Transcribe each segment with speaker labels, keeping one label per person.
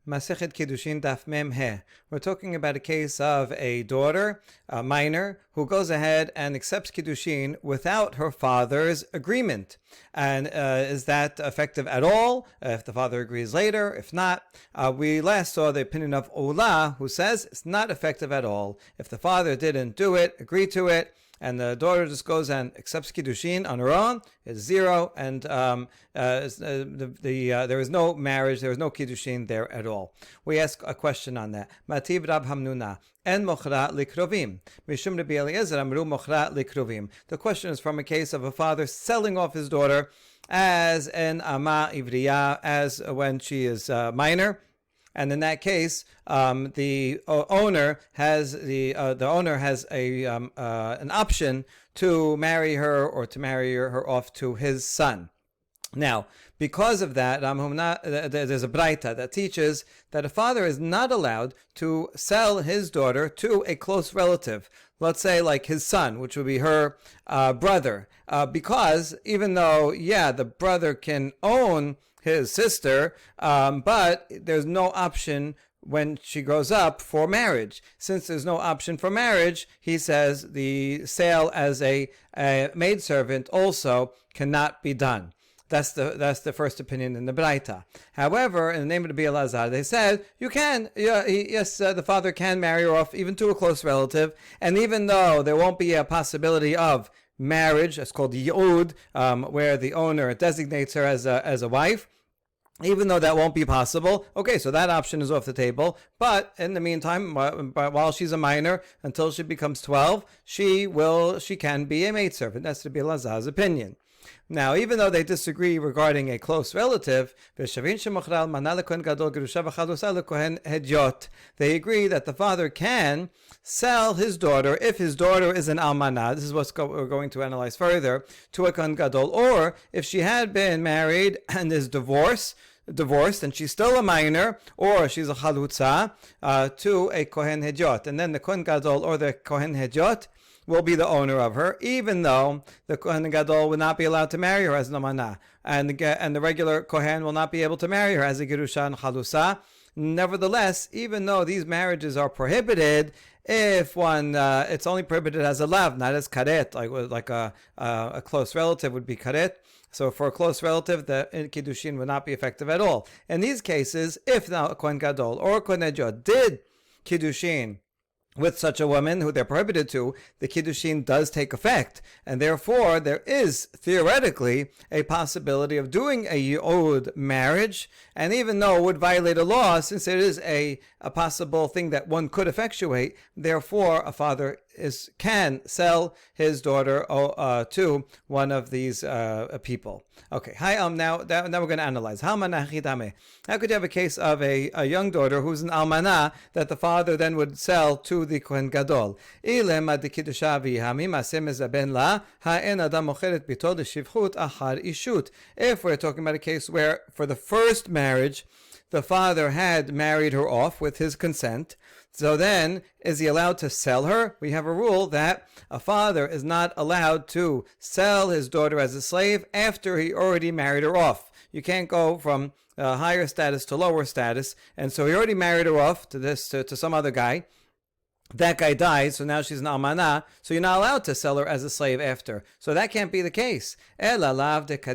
Speaker 1: Masechet Kiddushin Daf Mem He. We're talking about a case of a daughter, a minor, who goes ahead and accepts Kiddushin without her father's agreement. And is that effective at all? If the father agrees later, if not, we last saw the opinion of Ola, who says it's not effective at all. If the father didn't do it, agree to it, and the daughter just goes and accepts Kiddushin on her own, it's zero, and there is no marriage, there is no Kiddushin there at all. We ask a question on that. Mativ Rab Hamnuna, En mochra likrovim. Mishum Rabbi Eliezer amru mochra likrovim. The question is from a case of a father selling off his daughter as an ama ivriya, as when she is minor. And in that case, the owner has an option to marry her or to marry her off to his son. Now, because of that, there's a braita that teaches that a father is not allowed to sell his daughter to a close relative. Let's say like his son, which would be her brother, because even though, the brother can own his sister, but there's no option when she grows up for marriage. Since there's no option for marriage, he says the sale as a maidservant also cannot be done. That's the first opinion in the Braita. However, in the name of the Elazar, they said you can. The father can marry her off even to a close relative, and even though there won't be a possibility of marriage, it's called Yud, where the owner designates her as a wife. Even though that won't be possible, okay, so that option is off the table. But in the meantime, while she's a minor, until she becomes 12, she can be a maidservant. That's to be Elazar's opinion. Now, even though they disagree regarding a close relative, they agree that the father can sell his daughter if his daughter is an almanah. This is what we're going to analyze further, to a kohen gadol, or if she had been married and is divorced and she's still a minor, or she's a chalutza, to a kohen hediot, and then the kohen gadol or the kohen hediot will be the owner of her, even though the Kohen Gadol will not be allowed to marry her as an Amanah, and the regular Kohen will not be able to marry her as a Gerusha and Chalusa. Nevertheless, even though these marriages are prohibited, if one, it's only prohibited as a lav, not as karet, like a close relative would be karet. So for a close relative, the Kiddushin would not be effective at all. In these cases, if now a Kohen Gadol or a Kohen Hediot did Kiddushin with such a woman who they're prohibited to, the Kiddushin does take effect. And therefore, there is theoretically a possibility of doing a Yod marriage. And even though it would violate a law, since it is a possible thing that one could effectuate, therefore a father can sell his daughter to one of these people. Okay, now we're going to analyze. How could you have a case of a young daughter who's an almanah that the father then would sell to the Kohen Gadol? If we're talking about a case where for the first marriage the father had married her off with his consent, so then, is he allowed to sell her? We have a rule that a father is not allowed to sell his daughter as a slave after he already married her off. You can't go from higher status to lower status, and so he already married her off to some other guy. That guy dies, so now she's an almanah, so you're not allowed to sell her as a slave after. So that can't be the case. Rather, it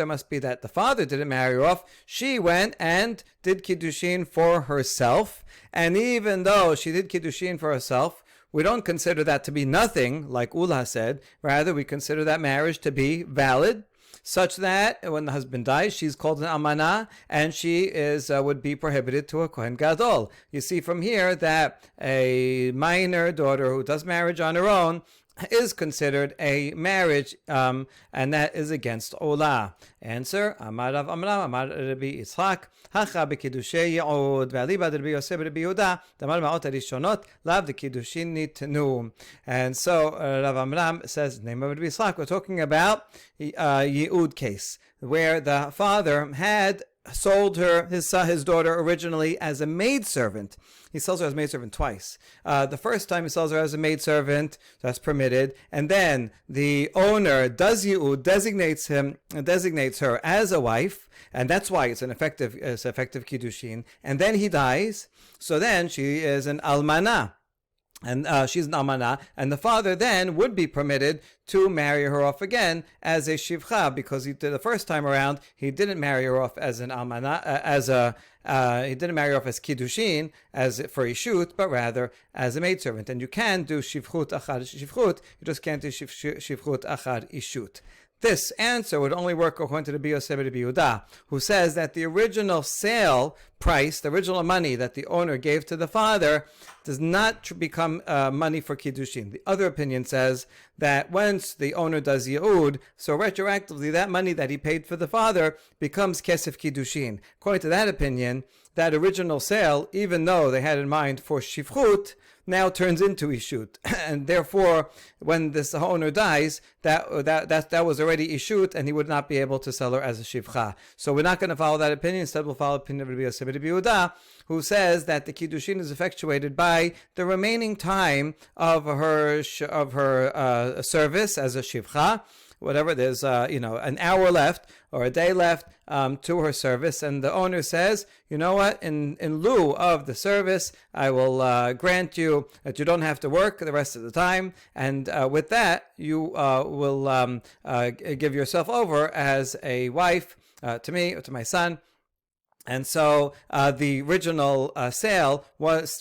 Speaker 1: must be that the father didn't marry her off. She went and did Kiddushin for herself, and even though she did Kiddushin for herself, we don't consider that to be nothing, like Ula said. Rather, we consider that marriage to be valid, such that when the husband dies, she's called an almanah, and she would be prohibited to a kohen gadol. You see from here that a minor daughter who does marriage on her own is considered a marriage, and that is against Ola. Answer: Amar Rav Amram, Amar Rabbi Yitzchak, Hacha bekiddushay Yod, ve'aliba Rabbi Yosef Rabbi Yehuda, Damar ma'ot harishonot, lav the kiddushin nitnu. And so Rav Amram says, name of Rabbi Yitzchak, we're talking about Yehud case, where the father had sold his daughter originally as a maidservant. He sells her as a maidservant twice. The first time he sells her as a maidservant, that's permitted, and then the owner does yi'ud, designates her as a wife, and that's why it's effective kiddushin. And then he dies, so then she is an almana. And she's an almana, and the father then would be permitted to marry her off again as a shivcha, because he did the first time around, he didn't marry her off as an almana, he didn't marry her off as kiddushin, as for ishut, but rather as a maidservant. And you can do shivchut achad shivchut, you just can't do shivchut achad ishut. This answer would only work according to the Biyoseh Yehuda, who says that the original sale price, the original money that the owner gave to the father, does not become money for Kiddushin. The other opinion says that once the owner does Yi'ud, so retroactively that money that he paid for the father becomes Kesef Kiddushin. According to that opinion, that original sale, even though they had in mind for Shivchut, now turns into Ishut. And therefore, when this owner dies, that was already Ishut, and he would not be able to sell her as a Shivcha. So we're not going to follow that opinion. Instead, we'll follow the opinion of Rabbi Yosef ben Yehuda, who says that the Kiddushin is effectuated by the remaining time of her service as a Shivcha. Whatever, there's an hour left or a day left to her service, and the owner says, you know what, in lieu of the service, I will grant you that you don't have to work the rest of the time, and with that, you will give yourself over as a wife to me or to my son. And so the original sale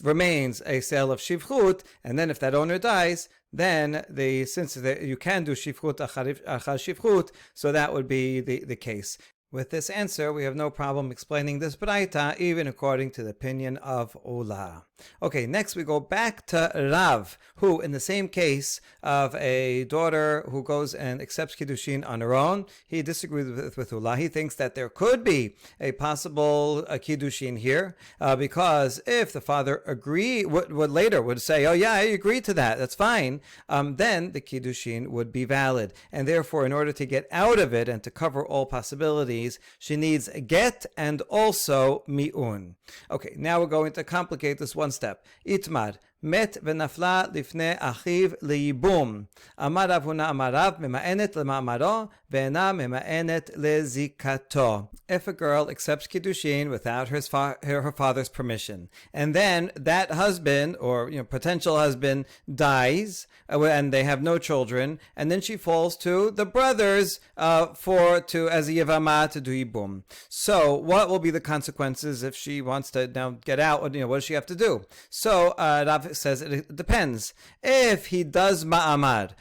Speaker 1: remains a sale of shivchut, and then if that owner dies, then since you can do shivchut achar shivchut, so that would be the case. With this answer, we have no problem explaining this braita, even according to the opinion of Ula. Okay, next we go back to Rav, who, in the same case of a daughter who goes and accepts Kiddushin on her own, he disagrees with Ula. He thinks that there could be a possible Kiddushin here, because if the father would later say, oh yeah, I agree to that, that's fine, then the Kiddushin would be valid. And therefore, in order to get out of it and to cover all possibilities, she needs a get and also mi'un. Okay, now we're going to complicate this one step. Itmar, met v'nafla lifnei achiv liyibum. Amar Rav Huna amar Rav, mema'enet lema'amaro, ve'ena mema'enet lezikato. If a girl accepts Kiddushin without her father's permission, and then that husband, or potential husband, dies, and they have no children, and then she falls to the brothers as a yevama to do yibum. So what will be the consequences if she wants to now get out? What does she have to do? So Rav says it depends. If he does ma'amad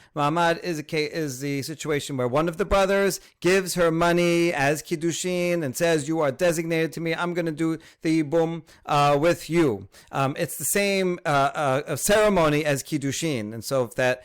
Speaker 1: is the situation where one of the brothers gives her money as kiddushin and says, you are designated to me, I'm going to do the yibum with you. It's the same ceremony as kiddushin, and so if that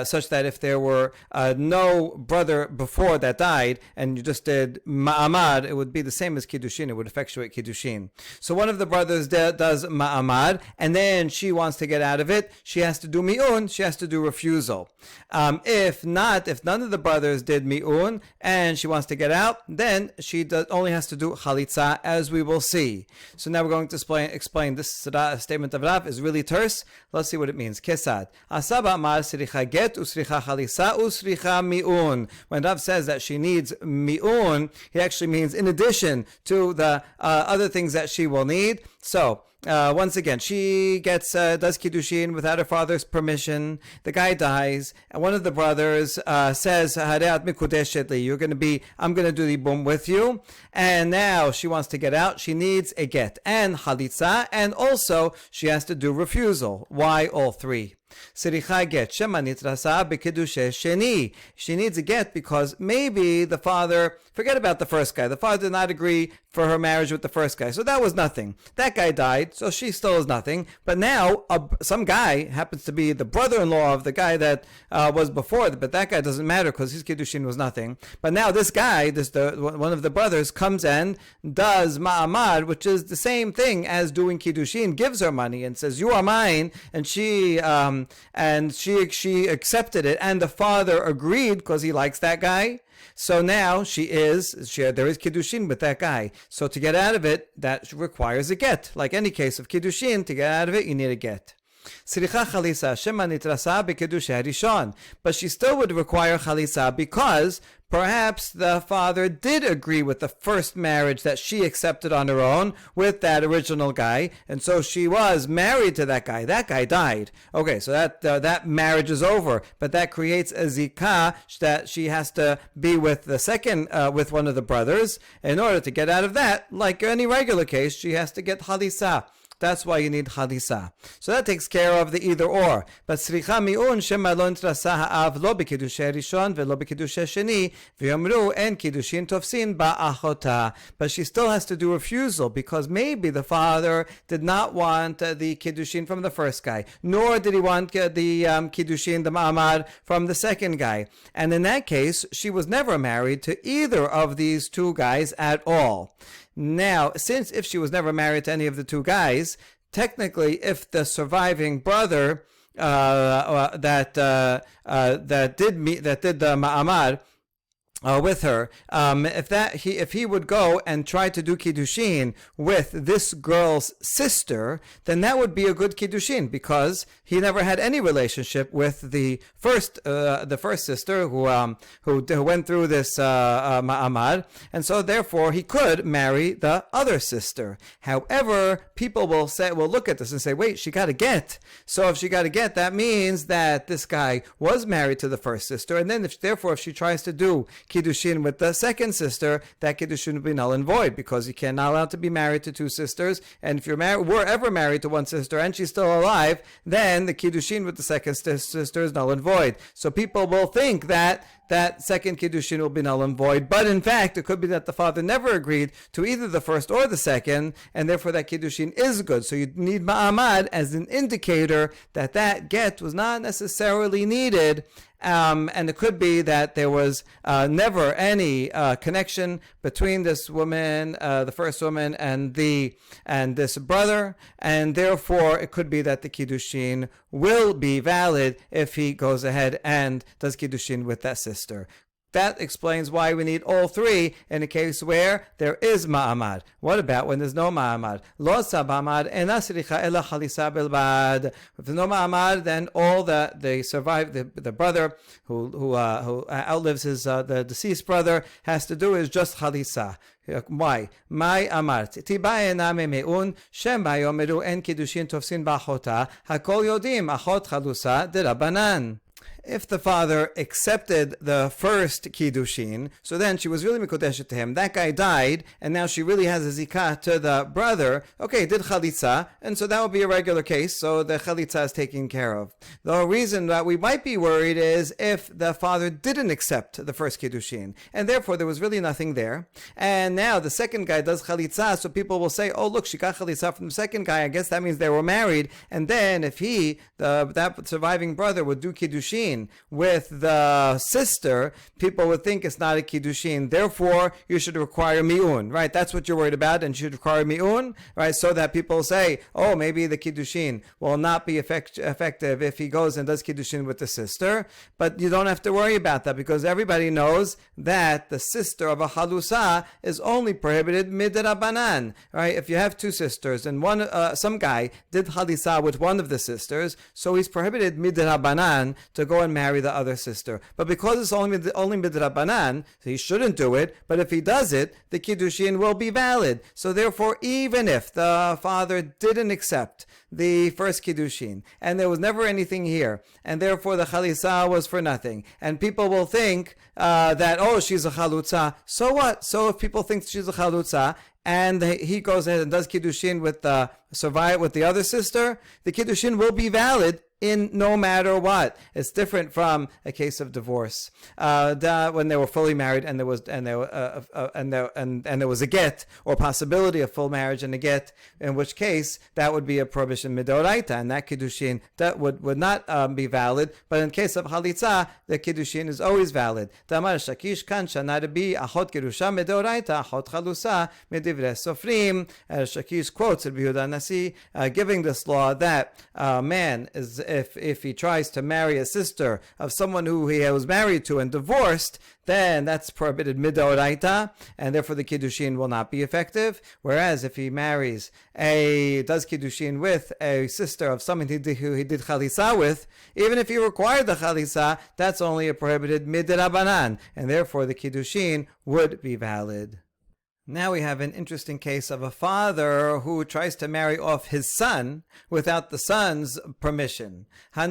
Speaker 1: such that if there were no brother before that died and you just did ma'amad, it would be the same as kiddushin. It would effectuate kiddushin. So one of the brothers does ma'amad, and then she wants to get out of it. She has to do mi'un. She has to do refusal. If none of the brothers did mi'un and she wants to get out, then she only has to do chalitza, as we will see. So now we're going to explain this statement of Rav is really terse. Let's see what it means. Kesad asaba amar sricha get usricha chalitza usricha mi'un. When Rav says that she needs mi'un, he actually means in addition to the other things that she will need. So once again, she does kiddushin without her father's permission. The guy dies, and one of the brothers says, "Hareat mikudeshet li, I'm going to do the yibum with you." And now she wants to get out. She needs a get and halitza, and also she has to do refusal. Why all three? Siricha get shemanit rasa b'kedushe sheni. She needs a get because maybe the father, forget about the first guy. The father did not agree for her marriage with the first guy, so that was nothing. That guy died, so she still is nothing. But now some guy happens to be the brother-in-law of the guy that was before, but that guy doesn't matter because his kiddushin was nothing. But now this guy, one of the brothers, comes and does ma'amad, which is the same thing as doing kiddushin, gives her money and says, "You are mine," and she she accepted it, and the father agreed because he likes that guy. So now there is Kiddushin with that guy. So to get out of it, that requires a get. Like any case of Kiddushin, to get out of it, you need a get. But she still would require chalisa because perhaps the father did agree with the first marriage that she accepted on her own with that original guy, and so she was married to that guy. That guy died. Okay, so that marriage is over, but that creates a zikah that she has to be with the second, with one of the brothers. In order to get out of that, like any regular case, she has to get chalisa. That's why you need chalisa. So that takes care of the either or. But sricha mi'un shema lo nitrasa ha'av lo b'kiddushay rishon ve'lo b'kiddushay sheni v'yomru en kiddushin tofsin ba'achota. But she still has to do refusal because maybe the father did not want the kiddushin from the first guy, nor did he want the kiddushin, the ma'amad, from the second guy. And in that case, she was never married to either of these two guys at all. Now, since if she was never married to any of the two guys, technically, if the surviving brother that did the ma'amad with her, if he would go and try to do kiddushin with this girl's sister, then that would be a good kiddushin because he never had any relationship with the first sister who went through this ma'amad, and so therefore he could marry the other sister. However, people will look at this and say, wait, she got a get. So if she got a get, that means that this guy was married to the first sister, and then if she tries to do kiddushin with the second sister, that kiddushin will be null and void because you cannot allowed to be married to two sisters. And if were ever married to one sister and she's still alive, then the kiddushin with the second sister is null and void. So people will think that second kiddushin will be null and void, but in fact it could be that the father never agreed to either the first or the second, and therefore that kiddushin is good. So you need ma'amad as an indicator that get was not necessarily needed. And it could be that there was never any connection between this woman, the first woman, and this brother, and therefore it could be that the kiddushin will be valid if he goes ahead and does kiddushin with that sister. That explains why we need all three in a case where there is ma'amad. What about when there's no ma'amad? Lo sabamad enasricha ela chalisa bilbad. If there's no ma'amad, then all they survive. The brother who outlives his the deceased brother has to do is just chalisa. Why? My amart. Tibae name me'un shem bayomeru en kiddushin tofsin ba'achota hakol yodim achot chalusa de rabbanan. If the father accepted the first kiddushin, so then she was really mikudeshet to him. That guy died, and now she really has a zikah to the brother. Okay, did chalitza, and so that would be a regular case. So the chalitza is taken care of. The reason that we might be worried is if the father didn't accept the first kiddushin, and therefore there was really nothing there. And now the second guy does chalitza, so people will say, "Oh, look, she got chalitza from the second guy. I guess that means they were married." And then if that surviving brother would do kiddushin with the sister, people would think it's not a kiddushin. Therefore, you should require mi'un, right? That's what you're worried about, and you should require mi'un, right? So that people say, oh, maybe the kiddushin will not be effective if he goes and does kiddushin with the sister. But you don't have to worry about that because everybody knows that the sister of a halusa is only prohibited midrabanan, right? If you have two sisters and some guy did halisa with one of the sisters, so he's prohibited midrabanan to go and marry the other sister. But because it's only midrabanan, so he shouldn't do it. But if he does it, the kiddushin will be valid. So therefore, even if the father didn't accept the first kiddushin, and there was never anything here, and therefore the chalisa was for nothing, and people will think that, oh, she's a chalutza. So what? So if people think she's a chalutza, and he goes ahead and does kiddushin with the other sister, the kiddushin will be valid in no matter what. It's different from a case of divorce, when they were fully married and there was a get or possibility of full marriage and a get, in which case that would be a prohibition midoraita, and that kiddushin that would not be valid. But in case of halitza, the kiddushin is always valid. Damar shakish kan shanabi achot kirusha midoraita achot chalusa midivre sofrim. Shakish quotes Rabbi Yehuda Nasi giving this law that man is if he tries to marry a sister of someone who he was married to and divorced, then that's prohibited midoraita, and therefore the kiddushin will not be effective. Whereas if he does kiddushin with a sister of someone who he did chalisa with, even if he required the chalisa, that's only a prohibited midrabanan, and therefore the kiddushin would be valid. Now we have an interesting case of a father who tries to marry off his son without the son's permission. Yeah,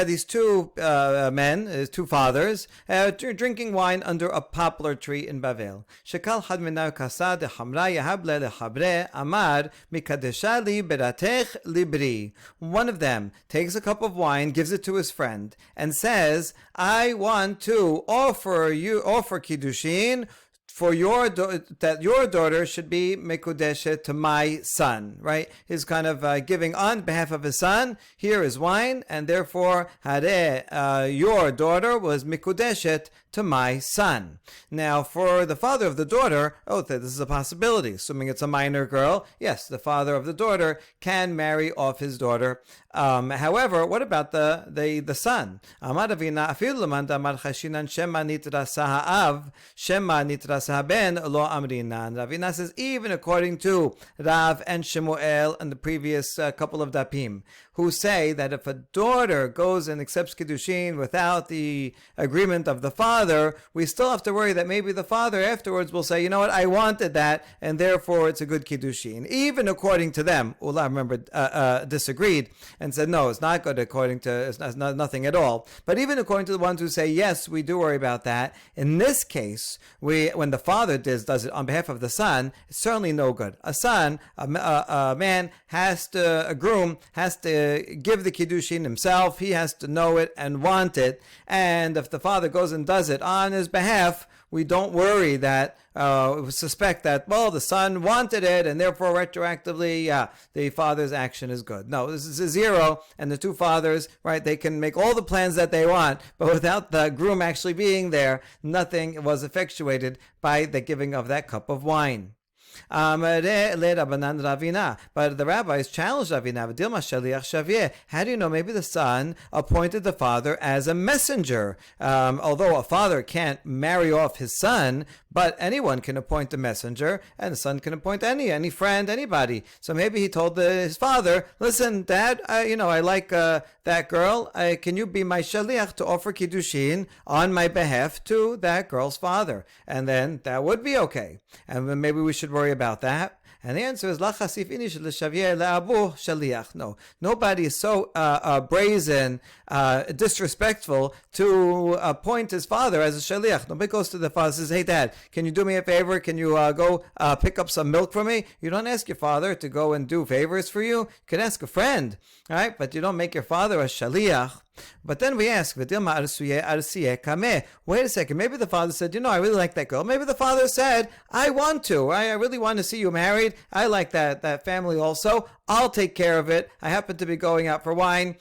Speaker 1: these two men, two fathers, drinking wine under a poplar tree in Bavel. One of them takes a cup of wine, gives it to his friend, and says, I want to offer kiddushin for that your daughter should be mekudeshet to my son, right? He's kind of giving on behalf of his son. Here is wine, and therefore, your daughter was mekudeshet to my son. Now, for the father of the daughter, this is a possibility. Assuming it's a minor girl, yes, the father of the daughter can marry off his daughter. However, what about the son? Amar Ravina, afilu leman damar chashinan shema nitrasa ha'av, shema nitrasa ben lo amrinan. Ravina says, even according to Rav and Shemuel and the previous couple of dapim, who say that if a daughter goes and accepts kiddushin without the agreement of the father, we still have to worry that maybe the father afterwards will say, you know what, I wanted that, and therefore it's a good kiddushin. Even according to them, Ula, remember, disagreed and said, no, it's not good it's nothing at all. But even according to the ones who say, yes, we do worry about that, in this case, when the father does it on behalf of the son, it's certainly no good. A man a groom has to give the kiddushin himself. He has to know it and want it. And if the father goes and does it on his behalf, we don't worry that, suspect that, well, the son wanted it, and therefore retroactively, the father's action is good. No, this is a zero, and the two fathers, right, they can make all the plans that they want, but without the groom actually being there, nothing was effectuated by the giving of that cup of wine. But the rabbis challenged Ravina. How do you know? Maybe the son appointed the father as a messenger. Although a father can't marry off his son, but anyone can appoint a messenger, and the son can appoint any friend, anybody. So maybe he told his father, listen, Dad, I like that girl. Can you be my shaliach to offer kiddushin on my behalf to that girl's father? And then that would be okay. And then maybe we should worry about that. And the answer is, no. Nobody is so brazen, disrespectful to appoint his father as a shaliach. Nobody goes to the father and says, hey, Dad, can you do me a favor? Can you go pick up some milk for me? You don't ask your father to go and do favors for you. You can ask a friend, right? But you don't make your father a shaliach. But then we ask, wait a second, maybe the father said, I really like that girl. Maybe the father said, I want to. I really want to see you married. I like that family also. I'll take care of it. I happen to be going out for wine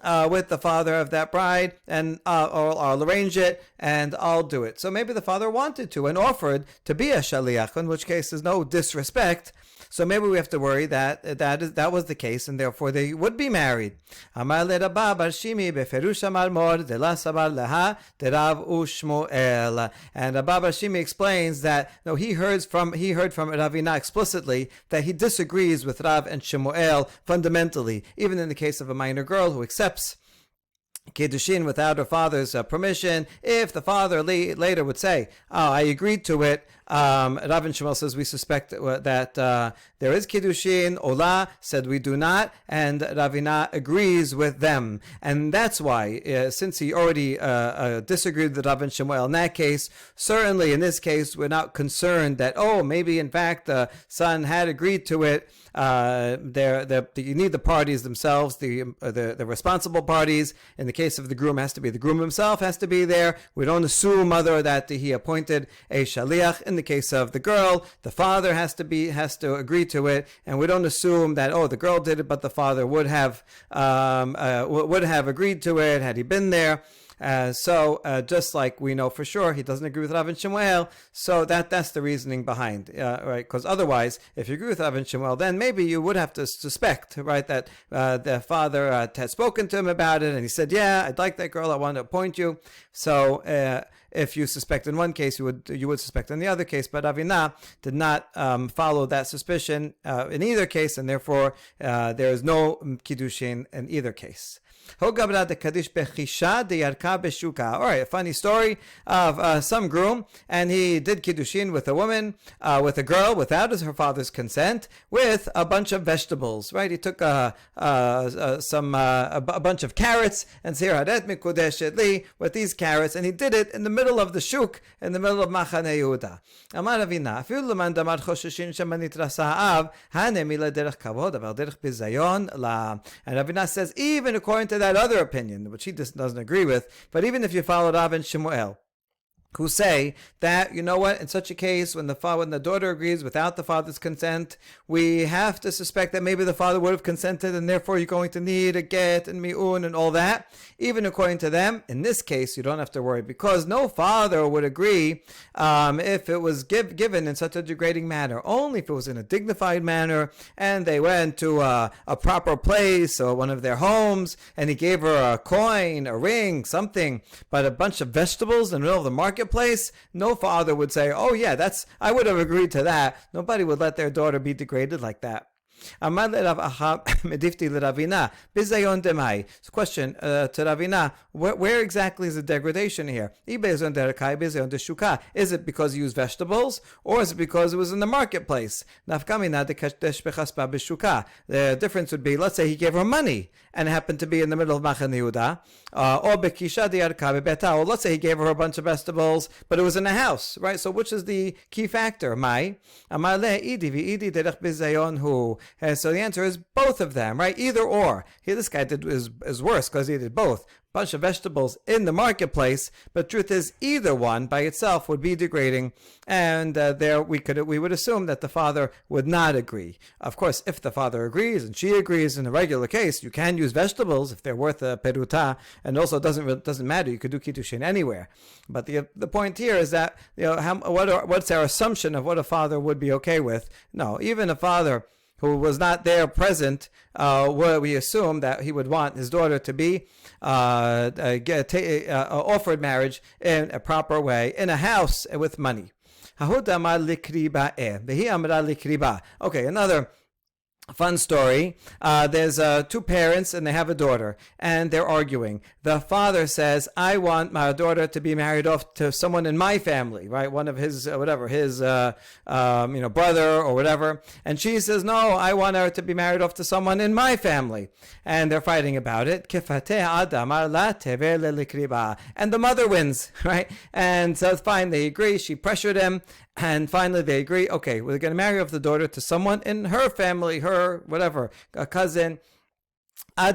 Speaker 1: with the father of that bride, and I'll arrange it, and I'll do it. So maybe the father wanted to and offered to be a shaliach, in which case there's no disrespect. So maybe we have to worry that was the case, and therefore they would be married. And Abba Bar Shimi explains that he heard from Ravina explicitly that he disagrees with Rav and Shemuel fundamentally, even in the case of a minor girl who accepts kiddushin without her father's permission. If the father later would say, I agreed to it, Rav and Shemuel says we suspect that there is kiddushin. Ola said we do not, and Ravina agrees with them, and that's why, since he already disagreed with Rav and Shemuel in that case, certainly in this case we're not concerned that maybe in fact the son had agreed to it. You need the parties themselves, the responsible parties. In the case of the groom, has to be the groom himself has to be there. We don't assume that he appointed a shaliach. In the case of the girl, the father has to agree to it, and we don't assume that the girl did it, but the father would have agreed to it had he been there. So just like we know for sure he doesn't agree with Rav and Shemuel, so that's the reasoning behind, right? Because otherwise, if you agree with Rav and Shemuel, then maybe you would have to suspect, right, that the father had spoken to him about it, and he said, "Yeah, I'd like that girl. I want to appoint you." So if you suspect in one case, you would suspect in the other case. But Ravina did not follow that suspicion in either case, and therefore there is no kiddushin in either case. All right, a funny story of some groom, and he did kiddushin with a woman, with a girl, without her father's consent, with a bunch of vegetables. Right? He took a bunch of carrots and with these carrots, and he did it in the middle of the shuk, in the middle of Machane Yehuda. Amar Ravina, and Ravina says, even according to that other opinion, which he just doesn't agree with, but even if you follow Rav and Shemuel, who say that, you know what, in such a case, when the daughter agrees without the father's consent, we have to suspect that maybe the father would have consented, and therefore you're going to need a get and mi'un and all that. Even according to them, in this case, you don't have to worry, because no father would agree if it was given in such a degrading manner. Only if it was in a dignified manner, and they went to a proper place or one of their homes, and he gave her a coin, a ring, something, but a bunch of vegetables in the middle of the marketplace, no father would say, "Oh yeah, I would have agreed to that." Nobody would let their daughter be degraded like that. Amar medifti l'Ravina bizayon demai. Question to Ravina: where exactly is the degradation here? Is it because he used vegetables, or is it because it was in the marketplace? The difference would be, let's say he gave her money and it happened to be in the middle of Machane Yehuda, or let's say he gave her a bunch of vegetables, but it was in a house, right? So which is the key factor? So the answer is both of them, right? Either or. Here, this guy is worse because he did both. Bunch of vegetables in the marketplace, but truth is, either one by itself would be degrading, and there we would assume that the father would not agree. Of course, if the father agrees and she agrees in a regular case, you can use vegetables if they're worth a peruta, and also it doesn't matter. You could do kiddushin anywhere. But the point here is that, what's our assumption of what a father would be okay with? No, even a father who was not there present, where we assume that he would want his daughter to be offered marriage in a proper way, in a house with money. Okay, another fun story. There's two parents and they have a daughter, and they're arguing. The father says, "I want my daughter to be married off to someone in my family," right? One of his brother or whatever. And she says, "No, I want her to be married off to someone in my family." And they're fighting about it. And the mother wins, right? And so it's fine. They agree. She pressured him. And finally they agree, okay, we're going to marry off the daughter to someone in her family, her, whatever, a cousin. So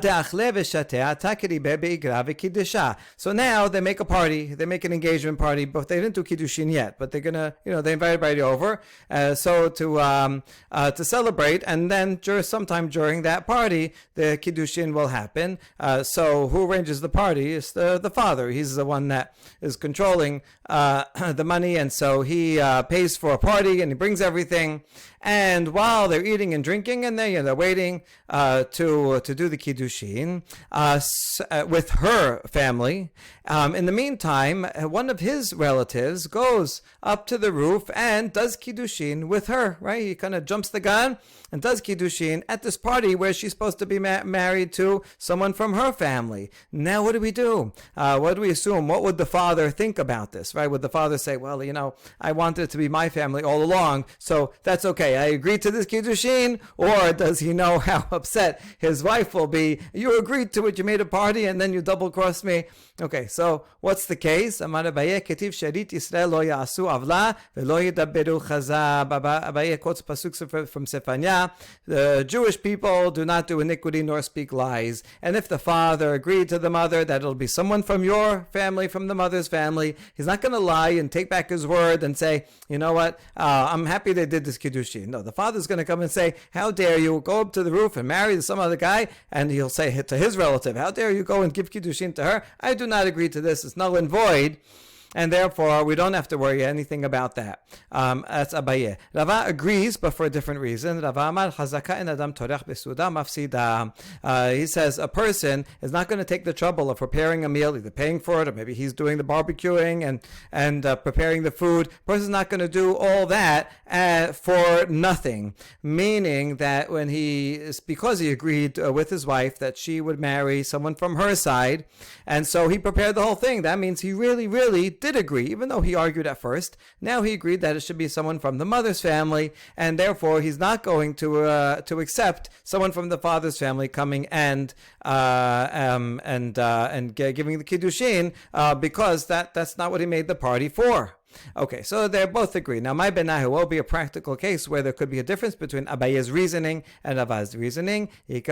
Speaker 1: now they make a party, they make an engagement party, but they didn't do Kiddushin yet, but they're gonna, they invite everybody over, so to celebrate, and then sometime during that party, the Kiddushin will happen. So who arranges the party? Is the father. He's the one that is controlling the money, and so he pays for a party, and he brings everything. And while they're eating and drinking, and they're waiting to do the Kiddushin with her family, in the meantime, one of his relatives goes up to the roof and does Kiddushin with her, right? He kind of jumps the gun and does Kiddushin at this party where she's supposed to be married to someone from her family. Now what do we do? What do we assume? What would the father think about this, right? Would the father say, well, I wanted it to be my family all along, so that's okay. I agreed to this Kiddushin? Or does he know how upset his wife will be? You agreed to it, you made a party, and then you double-crossed me. Okay, so what's the case? Abaye quotes pasuk from Sefanya. The Jewish people do not do iniquity nor speak lies. And if the father agreed to the mother that it'll be someone from your family, from the mother's family, he's not going to lie and take back his word and say, you know what, I'm happy they did this Kiddushin. No, the father's going to come and say, how dare you go up to the roof and marry some other guy, and he'll say to his relative, how dare you go and give Kiddushin to her? I do not agree to this. It's null and void. And therefore, we don't have to worry anything about that. That's Abaye. Rava agrees, but for a different reason. Rava amar chazaka en adam torech besuda mafsida. He says a person is not going to take the trouble of preparing a meal, either paying for it, or maybe he's doing the barbecuing and preparing the food. A person's not going to do all that for nothing. Meaning that because he agreed with his wife that she would marry someone from her side, and so he prepared the whole thing. That means he really did agree, even though he argued at first. Now he agreed that it should be someone from the mother's family, and therefore he's not going to accept someone from the father's family coming and giving the kiddushin because that's not what he made the party for. Okay, so they both agree. Now, my benahu will be a practical case where there could be a difference between Abaye's reasoning and Rava's reasoning. Let's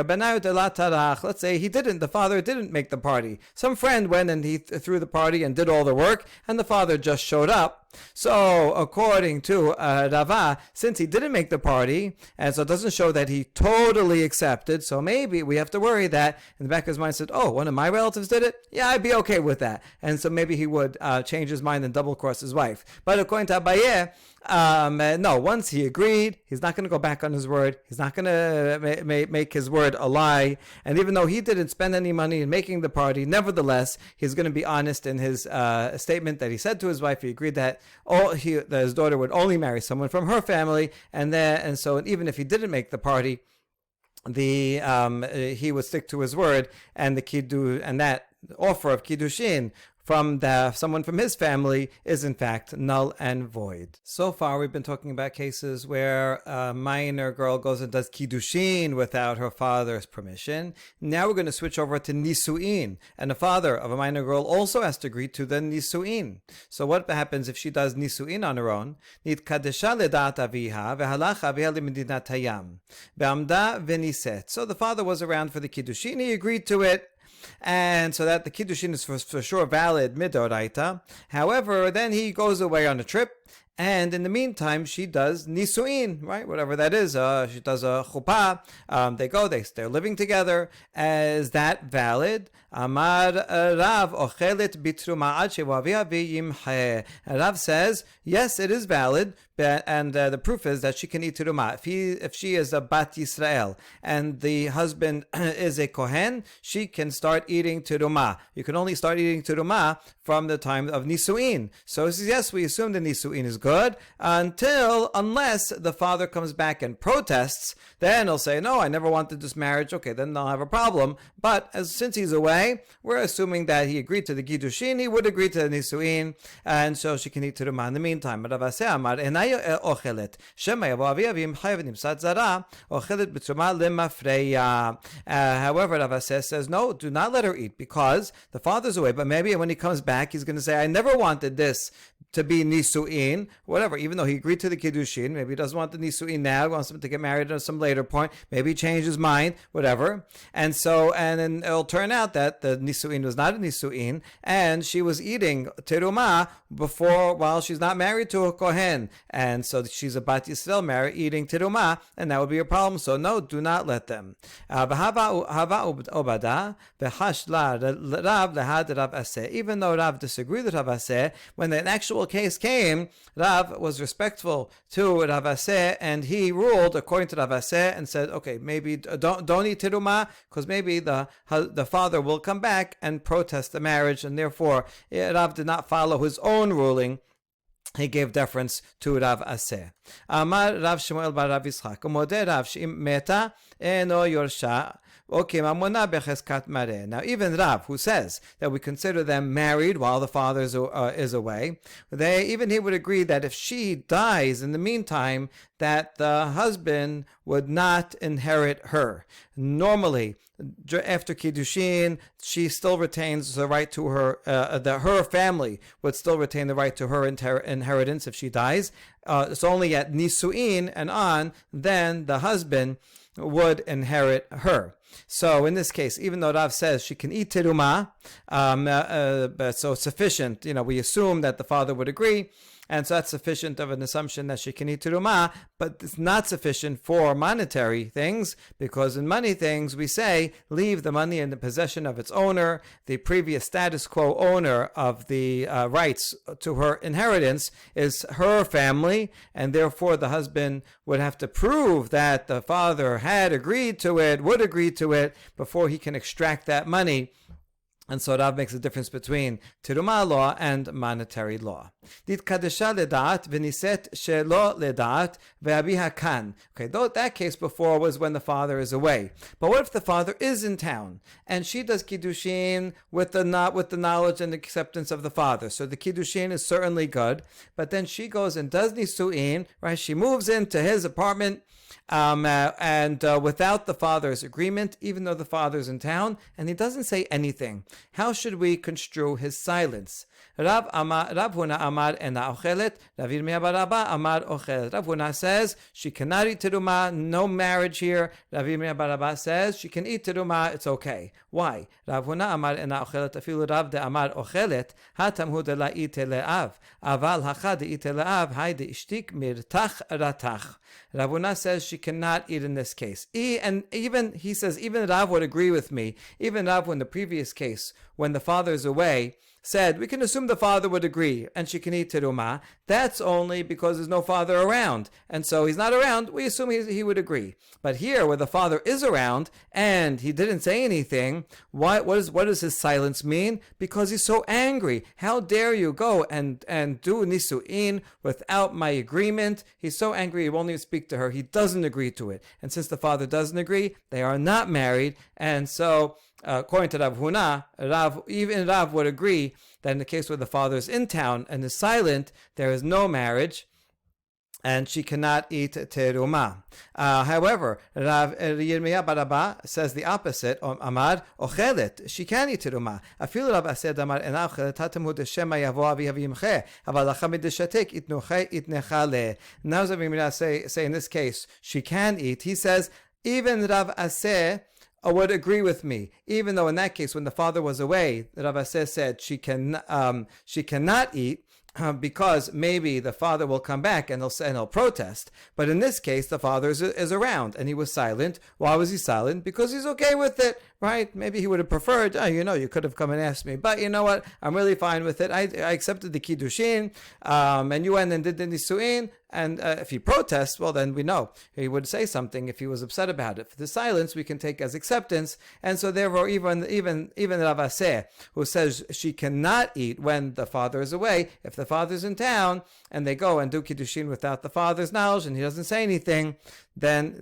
Speaker 1: say the father didn't make the party. Some friend went and he threw the party and did all the work, and the father just showed up. So, according to Rava, since he didn't make the party, and so it doesn't show that he totally accepted, so maybe we have to worry that in the back of his mind said, oh, one of my relatives did it? Yeah, I'd be okay with that. And so maybe he would change his mind and double cross his wife. But according to Abaye, no, once he agreed, he's not going to go back on his word. He's not going to make his word a lie. And even though he didn't spend any money in making the party, nevertheless, he's going to be honest in his statement that he said to his wife. He agreed that his daughter would only marry someone from her family, and so even if he didn't make the party, he would stick to his word, and that offer of kiddushin from someone from his family is in fact null and void. So far we've been talking about cases where a minor girl goes and does kiddushin without her father's permission. Now we're going to switch over to nisuin, and the father of a minor girl also has to agree to the nisuin. So what happens if she does nisuin on her own? Nitkadesha ledat aviha vehalach aviha limedinat hayam ve'amda veniset. So the father was around for the kiddushin, he agreed to it, and so that the kiddushin is for sure valid midoraita. However, then he goes away on a trip, and in the meantime, she does nisuin, right? Whatever that is. She does a chuppah. They're living together. Is that valid? Amar Rav ochelet bitruma ad shevaviha v'yimche. Rav says, yes, it is valid, and the proof is that she can eat teruma. If she is a bat Yisrael and the husband is a kohen, she can start eating teruma. You can only start eating teruma from the time of nisuin. So he says, yes, we assume the nisuin is good unless the father comes back and protests. Then he'll say, no, I never wanted this marriage. Okay, then they'll have a problem. But since he's away, we're assuming that he agreed to the kiddushin, he would agree to the nisuin, and so she can eat teruma in the meantime. However, Rav says, no, do not let her eat, because the father's away, but maybe when he comes back, he's going to say, I never wanted this to be nisuin, whatever, even though he agreed to the kiddushin. Maybe he doesn't want the nisuin now, he wants them to get married at some later point, maybe he changed his mind, whatever. And then it'll turn out that the nisuin was not a nisuin, and she was eating teruma while she's not married to a kohen, and so she's a bat Yisrael eating teruma, and that would be a problem. So no, do not let them. Even though Rav disagreed with Rav Aseh, when an actual case came, Rav was respectful to Rav Aseh, and he ruled according to Rav Aseh and said, okay, maybe don't eat teruma, because maybe the father will come back and protest the marriage, and therefore Rav did not follow his own ruling. He gave deference to Rav Aseh. Amar Rav Shmuel bar Rav Yitzchak, Umodeh Rav she'im meta eno yorsha. Okay, now even Rav, who says that we consider them married while the father is away, he would agree that if she dies in the meantime, that the husband would not inherit her. Normally, after Kiddushin, she still retains the right to her family would still retain the right to her inheritance if she dies. It's only at Nisuin and on, then the husband would inherit her. So in this case, even though Rav says she can eat teruma, so sufficient, we assume that the father would agree, And so that's sufficient of an assumption that she can eat terumah, but it's not sufficient for monetary things, because in money things we say leave the money in the possession of its owner. The previous status quo owner of the rights to her inheritance is her family, and therefore the husband would have to prove that the father had agreed to it, would agree to it, before he can extract that money. And so Rav makes a difference between terumah law and monetary law. Ditkadesha ledaat v'niset shelo ledaat ve'abiha kan. Okay, though that case before was when the father is away. But what if the father is in town and she does Kiddushin with the knowledge and acceptance of the father? So the Kiddushin is certainly good, but then she goes and does Nisu'in, right? She moves into his apartment, and without the father's agreement, even though the father's in town, and he doesn't say anything. How should we construe his silence? Rav Huna Amar ena ochelet, Rav Yirmiyah bar Abba Amar ochelet. Rav Huna says she cannot eat terumah, no marriage here. Rav Yirmiyah bar Abba says she can eat terumah, it's okay. Why? Rav Huna Amar ena ochelet, afilu Rav de Amar ochelet, hatamhu de la ite le'av, aval hacha de ite le'av, hay de ishtik mirtach ratach. Rav Huna says she cannot eat in this case. He says, even Rav would agree with me. Even Rav, in the previous case, when the father is away, said we can assume the father would agree and she can eat terumah. That's only because there's no father around, and so he's not around. We assume he would agree. But here, where the father is around and he didn't say anything, what does his silence mean? Because he's so angry. How dare you go and do nisu'in without my agreement? He's so angry he won't even speak to her. He doesn't agree to it, and since the father doesn't agree, they are not married. And so, according to Rav Huna, even Rav would agree that in the case where the father is in town and is silent, there is no marriage, and she cannot eat terumah. However, Rav Yirmiyah bar Abba says the opposite. Amar ochelet, she can eat terumah. Afilu Rav Ased Amar ena ochelet, hatamhu d'shema yavo avi avimche, aval hacham d'shatek itnecha le. Now Rav Yirmiyah say in this case she can eat. He says even Rav Aseh would agree with me, even though in that case, when the father was away, Rav Aseh said she cannot eat, because maybe the father will come back and he'll protest. But in this case, the father is around and he was silent. Why was he silent? Because he's okay with it, right? Maybe he would have preferred, you could have come and asked me, but you know what? I'm really fine with it. I accepted the Kiddushin, and you went and did the Nisu'in. And if he protests, well, then we know he would say something if he was upset about it. For the silence, we can take as acceptance. And so therefore, even Rav Aseh, who says she cannot eat when the father is away, if the father's in town and they go and do Kiddushin without the father's knowledge and he doesn't say anything, then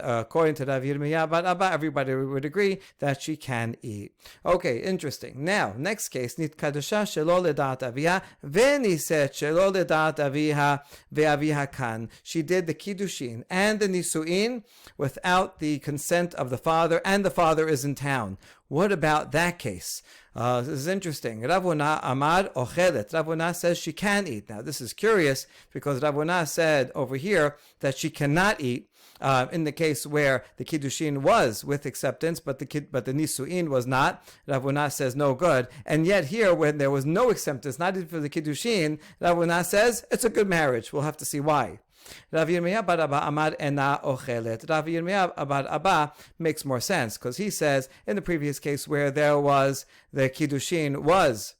Speaker 1: according to Rav Yirmiyah bar Abba, everybody would agree that she can eat. Okay, interesting. Now, next case, Nitkadesha shelo ledat aviha v'niset shelo ledat aviha ve'aviha kan. She did the Kiddushin and the Nisu'in without the consent of the father, and the father is in town. What about that case? This is interesting. Rav Huna Amar ochelet. Rav Huna says she can eat. Now this is curious because Rav Huna said over here that she cannot eat in the case where the Kiddushin was with acceptance, but the Nisu'in was not. Rav Huna says no good. And yet here, when there was no acceptance, not even for the Kiddushin, Rav Huna says it's a good marriage. We'll have to see why. Rav Yirmiyah bar Abba Amar ena ochelet. Rav Yirmiyah bar Abba makes more sense because he says in the previous case where there was the Kiddushin was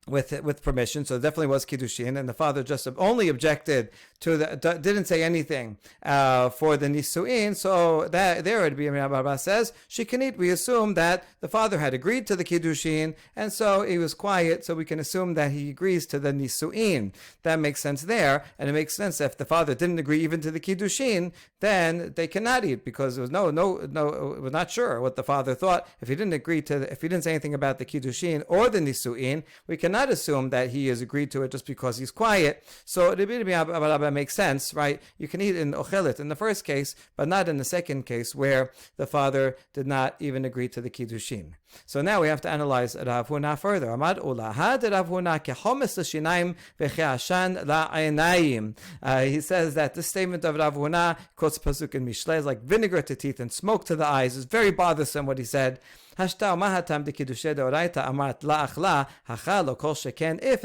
Speaker 1: with permission, so definitely was Kiddushin, and the father just only objected to didn't say anything for the Nisu'in, so that there Rabbi Yirmiyah bar Abba says she can eat. We assume that the father had agreed to the Kiddushin, and so he was quiet, so we can assume that he agrees to the Nisu'in. That makes sense there, and it makes sense if the father didn't agree even to the Kiddushin, then they cannot eat, because there was we're not sure what the father thought. If he didn't say anything about the Kiddushin or the Nisu'in, we can not assume that he has agreed to it just because he's quiet. So Rabbi Yirmiyah bar Abba makes sense, right? You can eat in ochelet in the first case, but not in the second case where the father did not even agree to the Kiddushin. So now we have to analyze Rav Huna further. Amad ula had Rav Huna kechomes l'shinaim v'che'ashan la'aynayim. He says that this statement of Rav Huna, quotes pasuk in Mishlei, is like vinegar to teeth and smoke to the eyes. It's very bothersome what he said. If in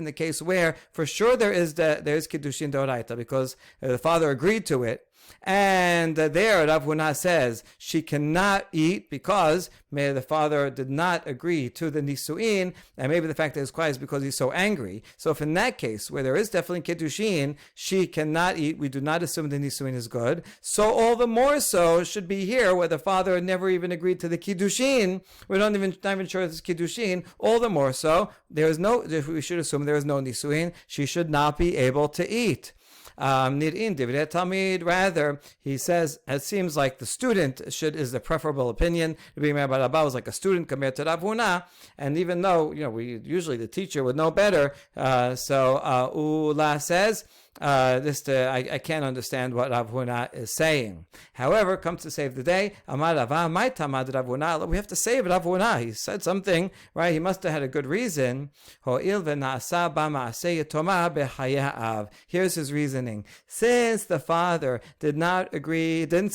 Speaker 1: the case where for sure there is Kiddushin Doraita because the father agreed to it, and there Rav Huna says she cannot eat because maybe the father did not agree to the Nisu'in, and maybe the fact that it's quiet is because he's so angry. So if in that case, where there is definitely Kiddushin, she cannot eat, we do not assume the Nisu'in is good. So all the more so should be here where the father never even agreed to the Kiddushin. We're not even sure it's Kiddushin. All the more so, we should assume there is no Nisu'in. She should not be able to eat. Rather, he says, it seems like the student is the preferable opinion. Rabbi Meir bar Abba was like a student compared to Rav Huna, and even though usually the teacher would know better, Ula says, I can't understand what Rav Huna is saying. However, comes to save the day, Amar Rava, my tamad Rav Huna. We have to save Rav Huna. He said something, right? He must have had a good reason. Here's his reasoning. Since the father didn't agree, and didn't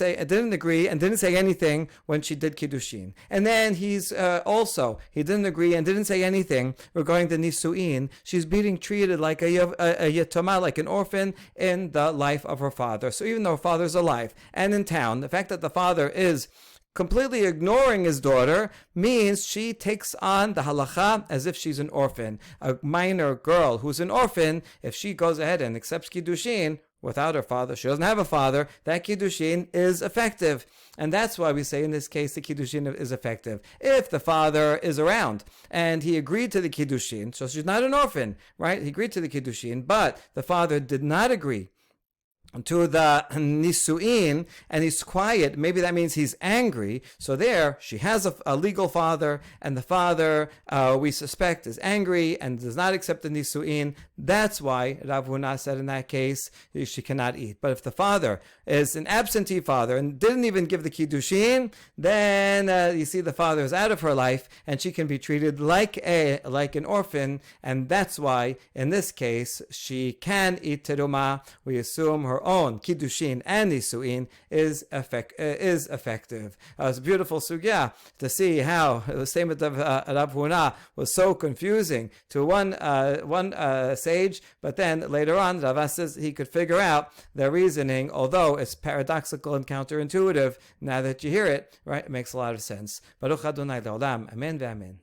Speaker 1: say anything when she did Kiddushin, and then he didn't agree and didn't say anything regarding the Nisu'in, she's being treated like a Yetoma, like an orphan in the life of her father. So even though her father's alive and in town, the fact that the father is completely ignoring his daughter means she takes on the halacha as if she's an orphan. A minor girl who's an orphan, if she goes ahead and accepts Kiddushin without her father, she doesn't have a father, that Kiddushin is effective. And that's why we say in this case the Kiddushin is effective. If the father is around and he agreed to the Kiddushin, so she's not an orphan, right? He agreed to the Kiddushin, but the father did not agree to the Nisu'in, and he's quiet, maybe that means he's angry. So there, she has a legal father, and the father, we suspect, is angry and does not accept the Nisu'in. That's why Rav Huna said in that case, she cannot eat. But if the father is an absentee father and didn't even give the Kiddushin, then you see the father is out of her life, and she can be treated like an orphan, and that's why, in this case, she can eat teruma. We assume her own Kiddushin and Nisu'in is effective. It's a beautiful sugya to see how the statement of Rav Huna was so confusing to one sage, but then later on Rava says he could figure out their reasoning, although it's paradoxical and counterintuitive. Now that you hear it, right, it makes a lot of sense. Baruch Adonai Le'olam. Amen ve'amen.